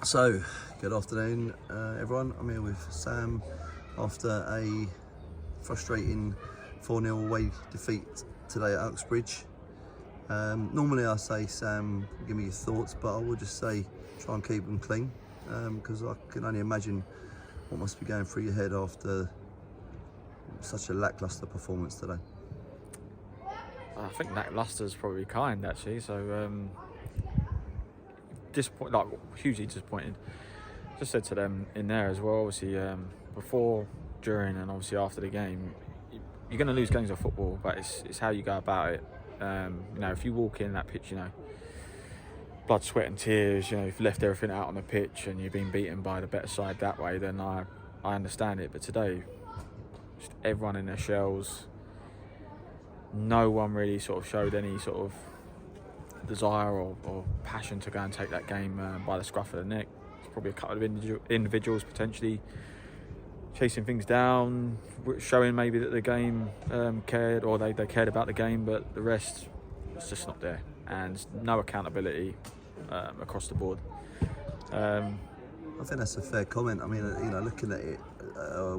So, good afternoon, everyone. I'm here with Sam after a frustrating 4-0 away defeat today at Uxbridge. Normally I say, Sam, give me your thoughts, but I will just say try and keep them clean, because I can only imagine what must be going through your head after such a lacklustre performance today. I think lacklustre is probably kind, actually. So hugely disappointed. Just said to them in there as well. Obviously, before, during, and obviously after the game, you're going to lose games of football, but it's how you go about it. If you walk in that pitch, blood, sweat, and tears. You've left everything out on the pitch, and you've been beaten by the better side that way. Then I understand it. But today, just everyone in their shells. No one really sort of showed any sort of desire or passion to go and take that game by the scruff of the neck. There's probably a couple of individuals potentially chasing things down, showing maybe that the game cared, or they cared about the game, but the rest was just not there, and no accountability across the board. I think that's a fair comment. I mean, looking at it,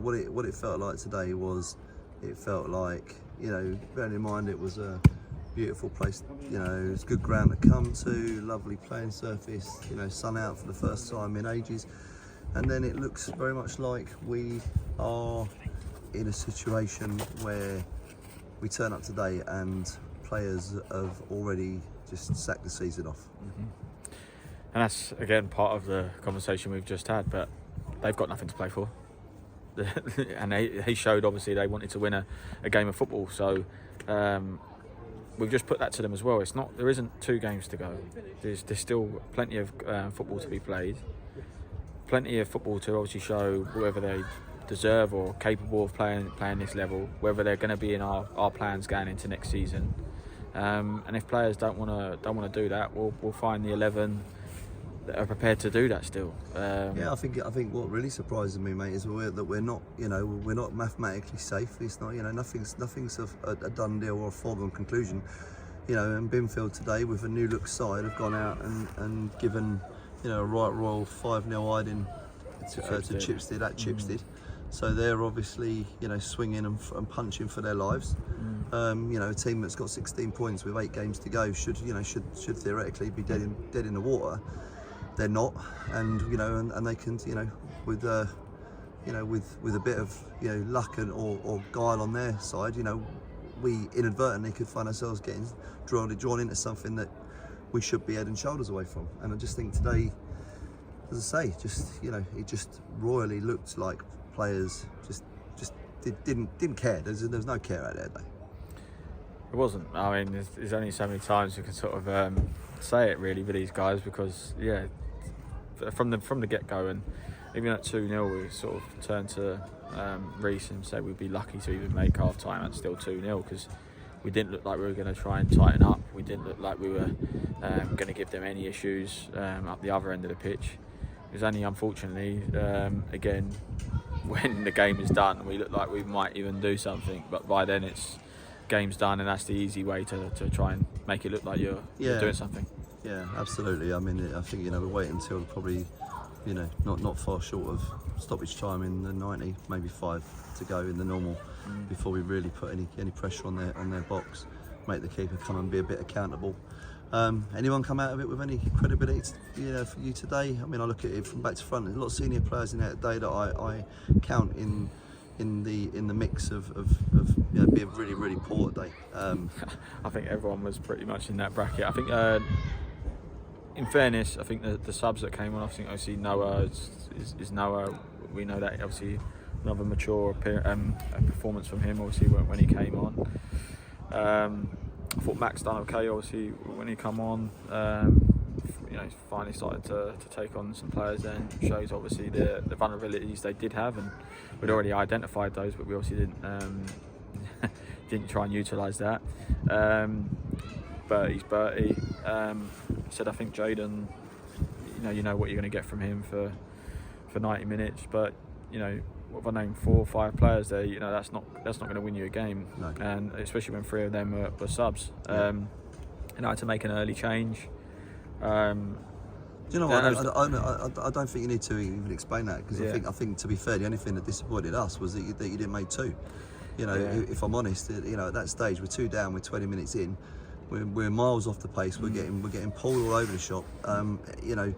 what it felt like today was, it felt like, bearing in mind it was a beautiful place, it's good ground to come to, lovely playing surface, sun out for the first time in ages, and then it looks very much like we are in a situation where we turn up today and players have already just sacked the season off. Mm-hmm. And that's again part of the conversation we've just had, but they've got nothing to play for. And they showed obviously they wanted to win a game of football, so we've just put that to them as well. There isn't 2 games to go. There's still plenty of football to be played, plenty of football to obviously show whether they deserve or capable of playing this level, whether they're going to be in our plans going into next season. And if players don't want to do that, we'll find the 11 that are prepared to do that still. I think what really surprises me, mate, is that we're not, we're not mathematically safe. It's not, nothing's a done deal or a foregone conclusion. And Binfield today, with a new look side, have gone out and given, a right royal 5-0 hiding to Chipstead at Chipstead. So they're obviously, swinging and punching for their lives. A team that's got 16 points with 8 games to go should theoretically be dead in the water. They're not, and and they can, with a bit of luck or guile on their side, we inadvertently could find ourselves getting drawn into something that we should be head and shoulders away from. And I just think today, as I say, it just royally looked like players just didn't care. There's no care out there today. It wasn't. I mean, there's only so many times you can sort of say it really with these guys, because from the get-go, and even at 2-0 we sort of turned to Reece and said we'd be lucky to even make half-time at still 2-0, because we didn't look like we were going to try and tighten up. We didn't look like we were going to give them any issues up the other end of the pitch. It was only, unfortunately, again, when the game is done, we look like we might even do something, but by then it's game's done, and that's the easy way to try and make it look like you're doing something. Yeah, absolutely. I mean, I think we're waiting until probably not far short of stoppage time in the 90, maybe 5 to go in the normal, before we really put any pressure on their box, make the keeper come and be a bit accountable. Anyone come out of it with any credibility for you today? I mean, I look at it from back to front. There's a lot of senior players in there today that I count in the mix of being really, really poor today. I think everyone was pretty much in that bracket. I think, in fairness, I think the subs that came on, I think obviously Noah is Noah. We know that obviously another mature performance from him, obviously, when he came on. I thought Max done okay, obviously, when he come on. He's finally started to take on some players. Then shows obviously the vulnerabilities they did have, and we'd already identified those, but we obviously didn't try and utilise that. Bertie's Bertie. Said I think Jayden, you know what you're going to get from him for 90 minutes, but what if I name 4 or 5 players there? That's not going to win you a game, no. And especially when 3 of them were subs. I had to make an early change. Do you know what? I don't think you need to even explain that, because Yeah. I think to be fair, the only thing that disappointed us was that you didn't make two. You know, if I'm honest, you know, at that stage we're 2 down, we're 20 minutes in, we're miles off the pace. We're getting pulled all over the shop. You know,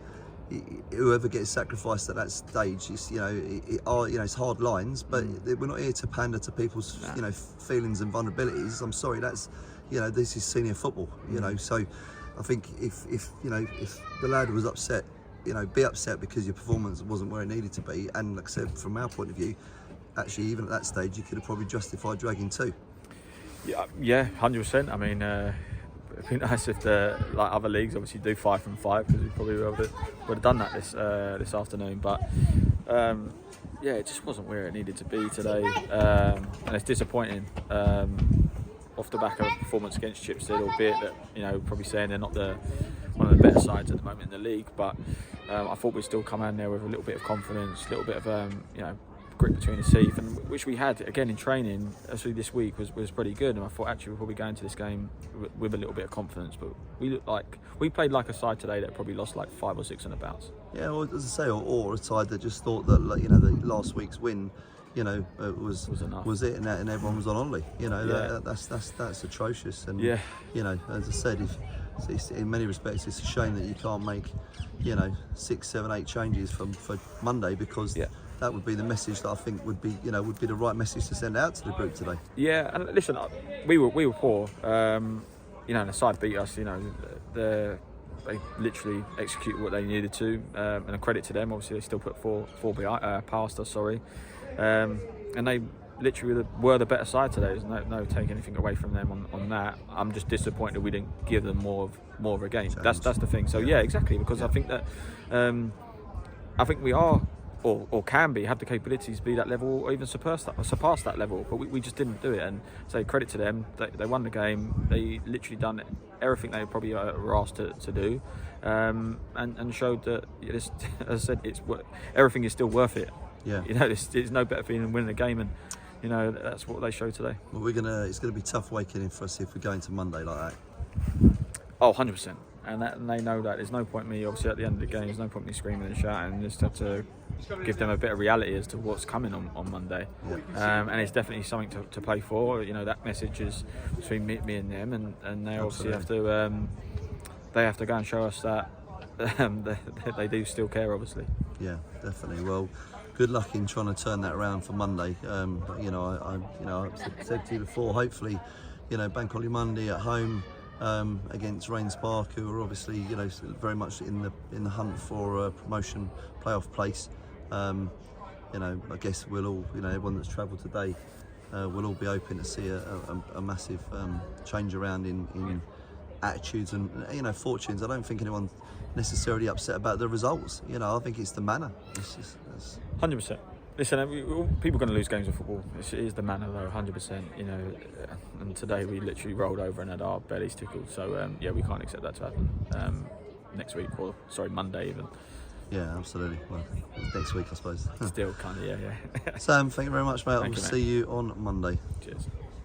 whoever gets sacrificed at that stage is, you know, it's hard lines, but we're not here to pander to people's you know, feelings and vulnerabilities. I'm sorry, that's, you know, this is senior football. You know, so I think if you know, if the lad was upset, you know, be upset because your performance wasn't where it needed to be. And like I said, from our point of view, actually, even at that stage, you could have probably justified dragging two. Yeah, 100%. I mean, it'd be nice if like other leagues obviously do 5 from 5, because we probably would have done that this afternoon. But yeah, it just wasn't where it needed to be today, and it's disappointing. Off the back of a performance against Chipstead, albeit that, you know, probably saying they're not one of the better sides at the moment in the league, but I thought we'd still come in there with a little bit of confidence, a little bit of you know, grit between the teeth, and which we had again in training. Actually, this week was pretty good, and I thought actually we'll probably go into this game with a little bit of confidence. But we played like a side today that probably lost like 5 or 6 in the bounce. Yeah, well, as I say, or a side that just thought that, like, you know, the last week's win, you know, was it, and everyone was on holiday. You know, that's atrocious. And yeah, you know, as I said, it's, in many respects, it's a shame that you can't make, you know, 6, 7, 8 changes for Monday, because that would be the message that I think would be the right message to send out to the group today. Yeah, and listen, we were poor. You know, and the side beat us. You know, they literally executed what they needed to, and a credit to them. Obviously, they still put four past us. Sorry, and they literally were the better side today. There's no taking anything away from them on that. I'm just disappointed we didn't give them more of a game. That's the thing. So yeah, exactly, because I think that I think we are, or can be, have the capabilities to be that level, or even surpass that level, but we just didn't do it. And so credit to them, they won the game. They literally done everything they probably were asked to do, and showed that, as I said, everything is still worth it. Yeah, you know, there's no better feeling than winning a game, and you know, that's what they showed today. Well, it's gonna be tough awakening for us if we go into Monday like that. Oh, 100%. And they know that. There's no point me, obviously, at the end of the game, there's no point me screaming and shouting. Just have to give them a bit of reality as to what's coming on Monday. Yeah. And it's definitely something to play for. You know, that message is between me and them, and they obviously have to go and show us that they do still care, obviously. Yeah, definitely. Well, good luck in trying to turn that around for Monday. You know, I've said to you before, hopefully, you know, Bank Holiday Monday at home, against Rains Park, who are obviously, you know, very much in the hunt for a promotion playoff place. You know, I guess we'll all, you know, everyone that's travelled today, will all be open to see a massive change around in attitudes and, you know, fortunes. I don't think anyone's necessarily upset about the results. You know, I think it's the manner. It's 100%. Listen, people are going to lose games of football. It is the manner, though, 100%. You know, and today we literally rolled over and had our bellies tickled. So yeah, we can't accept that to happen next week, or sorry, Monday even. Yeah, absolutely. Well, next week, I suppose. Still kind of, yeah. Sam, thank you very much, mate. Thank We'll you, mate. see you on Monday. Cheers.